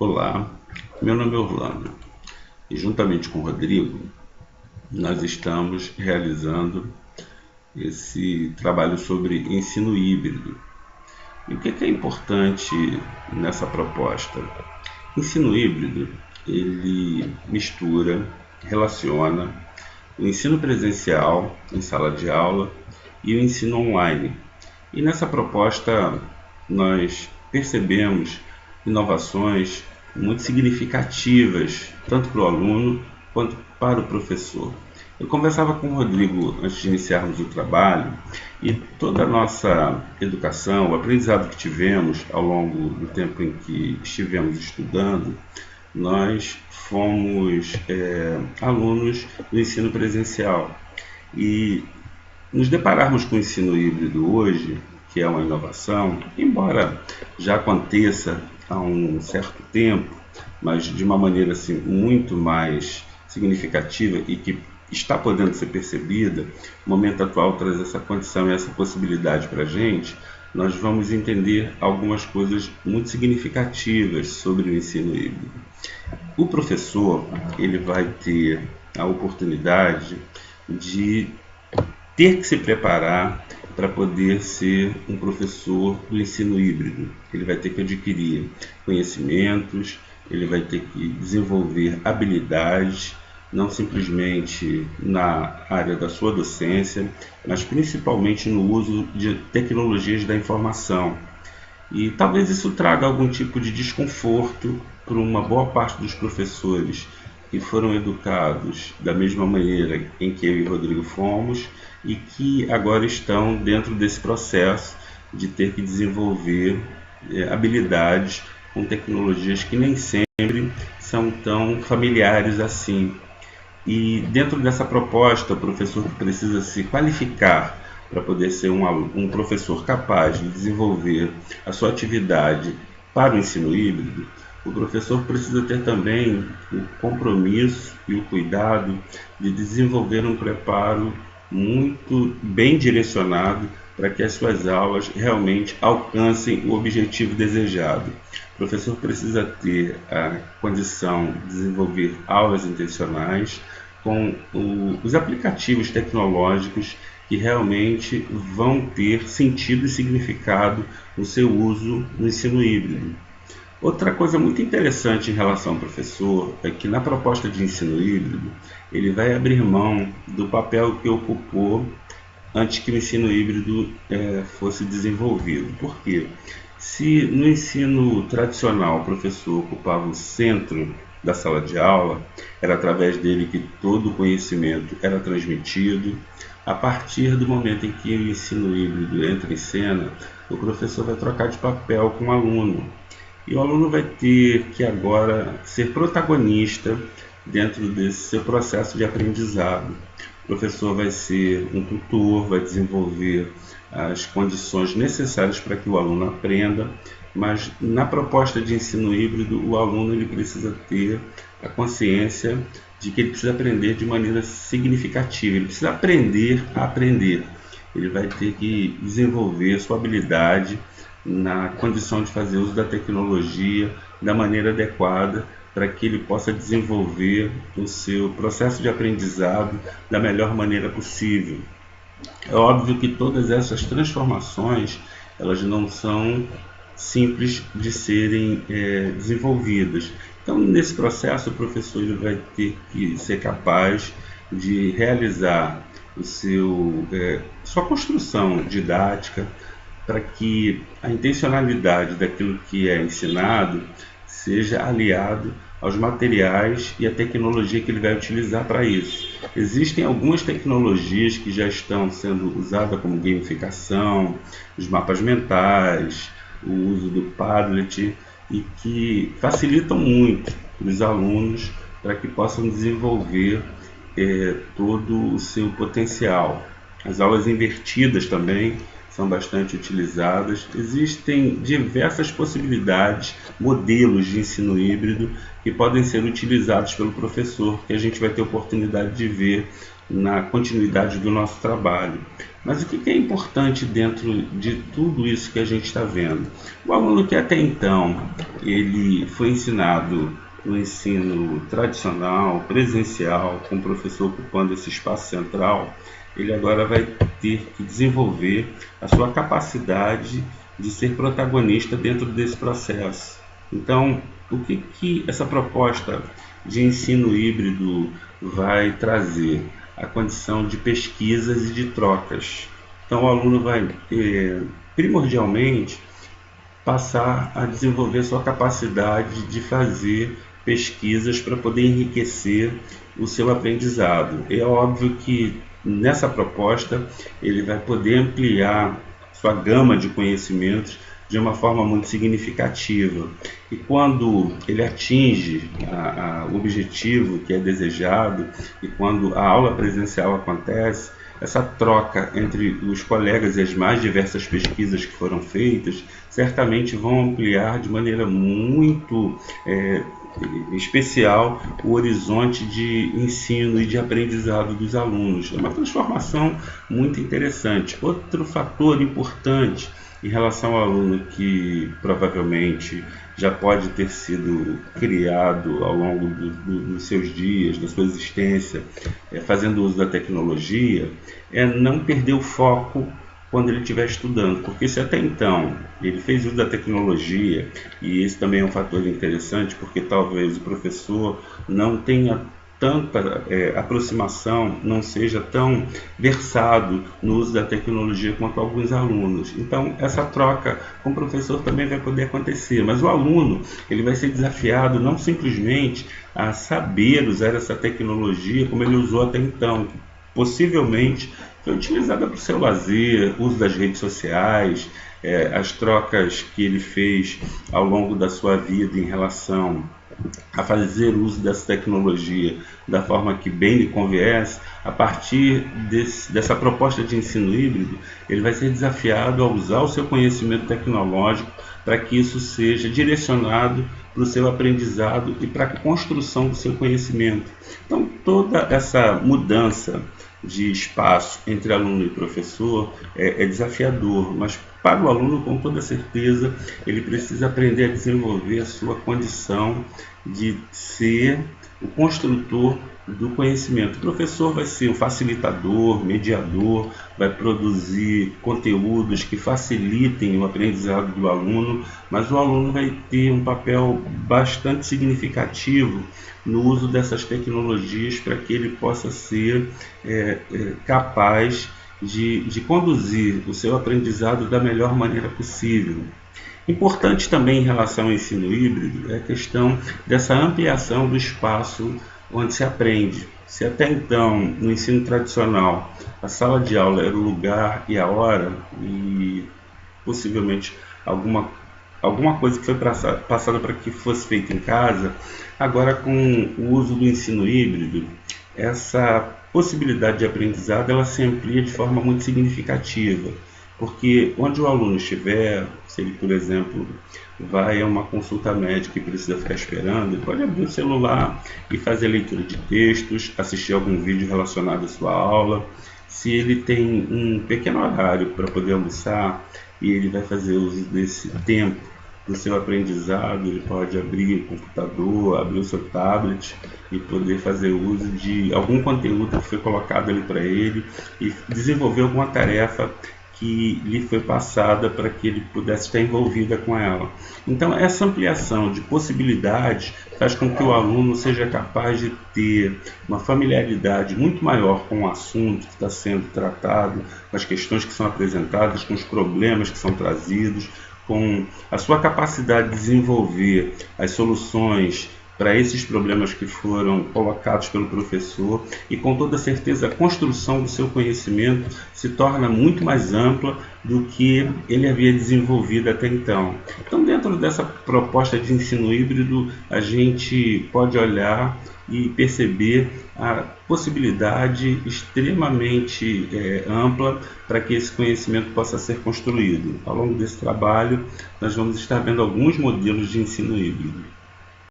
Olá, meu nome é Orlando e juntamente com o Rodrigo nós estamos realizando esse trabalho sobre ensino híbrido. E o que é importante nessa proposta? Ensino híbrido, ele mistura, relaciona o ensino presencial em sala de aula e o ensino online. E nessa proposta nós percebemos inovações muito significativas, tanto para o aluno quanto para o professor. Eu conversava com o Rodrigo antes de iniciarmos o trabalho e toda a nossa educação, o aprendizado que tivemos ao longo do tempo em que estivemos estudando, nós fomos alunos do ensino presencial e nos depararmos com o ensino híbrido hoje, que é uma inovação, embora já aconteça há um certo tempo, mas de uma maneira assim, muito mais significativa e que está podendo ser percebida, o momento atual traz essa condição e essa possibilidade para a gente, nós vamos entender algumas coisas muito significativas sobre o ensino híbrido. O professor, ele vai ter a oportunidade de ter que se preparar para poder ser um professor do ensino híbrido. Ele vai ter que adquirir conhecimentos, ele vai ter que desenvolver habilidades, não simplesmente na área da sua docência, mas principalmente no uso de tecnologias da informação. E talvez isso traga algum tipo de desconforto para uma boa parte dos professores que foram educados da mesma maneira em que eu e o Rodrigo fomos e que agora estão dentro desse processo de ter que desenvolver habilidades com tecnologias que nem sempre são tão familiares assim. E dentro dessa proposta, o professor precisa se qualificar para poder ser um professor capaz de desenvolver a sua atividade para o ensino híbrido. O professor precisa ter também o compromisso e o cuidado de desenvolver um preparo muito bem direcionado para que as suas aulas realmente alcancem o objetivo desejado. O professor precisa ter a condição de desenvolver aulas intencionais com os aplicativos tecnológicos que realmente vão ter sentido e significado no seu uso no ensino híbrido. Outra coisa muito interessante em relação ao professor é que na proposta de ensino híbrido ele vai abrir mão do papel que ocupou antes que o ensino híbrido fosse desenvolvido. Por quê? Se no ensino tradicional o professor ocupava o centro da sala de aula, era através dele que todo o conhecimento era transmitido. A partir do momento em que o ensino híbrido entra em cena, o professor vai trocar de papel com o aluno. E o aluno vai ter que agora ser protagonista dentro desse seu processo de aprendizado. O professor vai ser um tutor, vai desenvolver as condições necessárias para que o aluno aprenda, mas na proposta de ensino híbrido, o aluno ele precisa ter a consciência de que ele precisa aprender de maneira significativa, ele precisa aprender a aprender. Ele vai ter que desenvolver sua habilidade na condição de fazer uso da tecnologia da maneira adequada para que ele possa desenvolver o seu processo de aprendizado da melhor maneira possível. É óbvio que todas essas transformações elas não são simples de serem desenvolvidas. Então, nesse processo, o professor ele vai ter que ser capaz de realizar sua construção didática para que a intencionalidade daquilo que é ensinado seja aliado aos materiais e à tecnologia que ele vai utilizar para isso. Existem algumas tecnologias que já estão sendo usadas como gamificação, os mapas mentais, o uso do Padlet e que facilitam muito os alunos para que possam desenvolver todo o seu potencial. As aulas invertidas também são bastante utilizadas. Existem diversas possibilidades, modelos de ensino híbrido que podem ser utilizados pelo professor, que a gente vai ter oportunidade de ver na continuidade do nosso trabalho. Mas o que é importante dentro de tudo isso que a gente está vendo? O aluno que até então ele foi ensinado no ensino tradicional, presencial, com o professor ocupando esse espaço central, ele agora vai ter que desenvolver a sua capacidade de ser protagonista dentro desse processo. Então, o que essa proposta de ensino híbrido vai trazer? A condição de pesquisas e de trocas. Então, o aluno vai, primordialmente, passar a desenvolver sua capacidade de fazer pesquisas para poder enriquecer o seu aprendizado. É óbvio que nessa proposta ele vai poder ampliar sua gama de conhecimentos de uma forma muito significativa. E quando ele atinge o objetivo que é desejado e quando a aula presencial acontece, essa troca entre os colegas e as mais diversas pesquisas que foram feitas certamente vão ampliar de maneira muito especial o horizonte de ensino e de aprendizado dos alunos. É uma transformação muito interessante. Outro fator importante em relação ao aluno que provavelmente já pode ter sido criado ao longo dos seus dias, da sua existência, fazendo uso da tecnologia, é não perder o foco quando ele estiver estudando, porque se até então ele fez uso da tecnologia, e esse também é um fator interessante, porque talvez o professor não tenha tanta aproximação, não seja tão versado no uso da tecnologia quanto alguns alunos. Então, essa troca com o professor também vai poder acontecer, mas o aluno ele vai ser desafiado não simplesmente a saber usar essa tecnologia como ele usou até então, possivelmente foi utilizada para o seu lazer, uso das redes sociais, as trocas que ele fez ao longo da sua vida em relação a fazer uso dessa tecnologia da forma que bem lhe conviesse. A partir dessa proposta de ensino híbrido, ele vai ser desafiado a usar o seu conhecimento tecnológico para que isso seja direcionado para o seu aprendizado e para a construção do seu conhecimento. Então, toda essa mudança de espaço entre aluno e professor é desafiador, mas para o aluno, com toda certeza, ele precisa aprender a desenvolver a sua condição de ser o construtor do conhecimento. O professor vai ser um facilitador, mediador, vai produzir conteúdos que facilitem o aprendizado do aluno, mas o aluno vai ter um papel bastante significativo no uso dessas tecnologias para que ele possa ser capaz de conduzir o seu aprendizado da melhor maneira possível. Importante também em relação ao ensino híbrido é a questão dessa ampliação do espaço onde se aprende. Se até então, no ensino tradicional, a sala de aula era o lugar e a hora, e possivelmente alguma coisa que foi passada para que fosse feita em casa, agora com o uso do ensino híbrido, essa possibilidade de aprendizado ela se amplia de forma muito significativa, porque onde o aluno estiver, se ele, por exemplo, vai a uma consulta médica e precisa ficar esperando, ele pode abrir o celular e fazer leitura de textos, assistir algum vídeo relacionado à sua aula. Se ele tem um pequeno horário para poder almoçar e ele vai fazer uso desse tempo do seu aprendizado, ele pode abrir o computador, abrir o seu tablet e poder fazer uso de algum conteúdo que foi colocado ali para ele e desenvolver alguma tarefa que lhe foi passada para que ele pudesse estar envolvida com ela. Então, essa ampliação de possibilidades faz com que o aluno seja capaz de ter uma familiaridade muito maior com o assunto que está sendo tratado, com as questões que são apresentadas, com os problemas que são trazidos, com a sua capacidade de desenvolver as soluções para esses problemas que foram colocados pelo professor, e com toda certeza a construção do seu conhecimento se torna muito mais ampla do que ele havia desenvolvido até então. Então, dentro dessa proposta de ensino híbrido, a gente pode olhar e perceber a possibilidade extremamente ampla para que esse conhecimento possa ser construído. Ao longo desse trabalho, nós vamos estar vendo alguns modelos de ensino híbrido.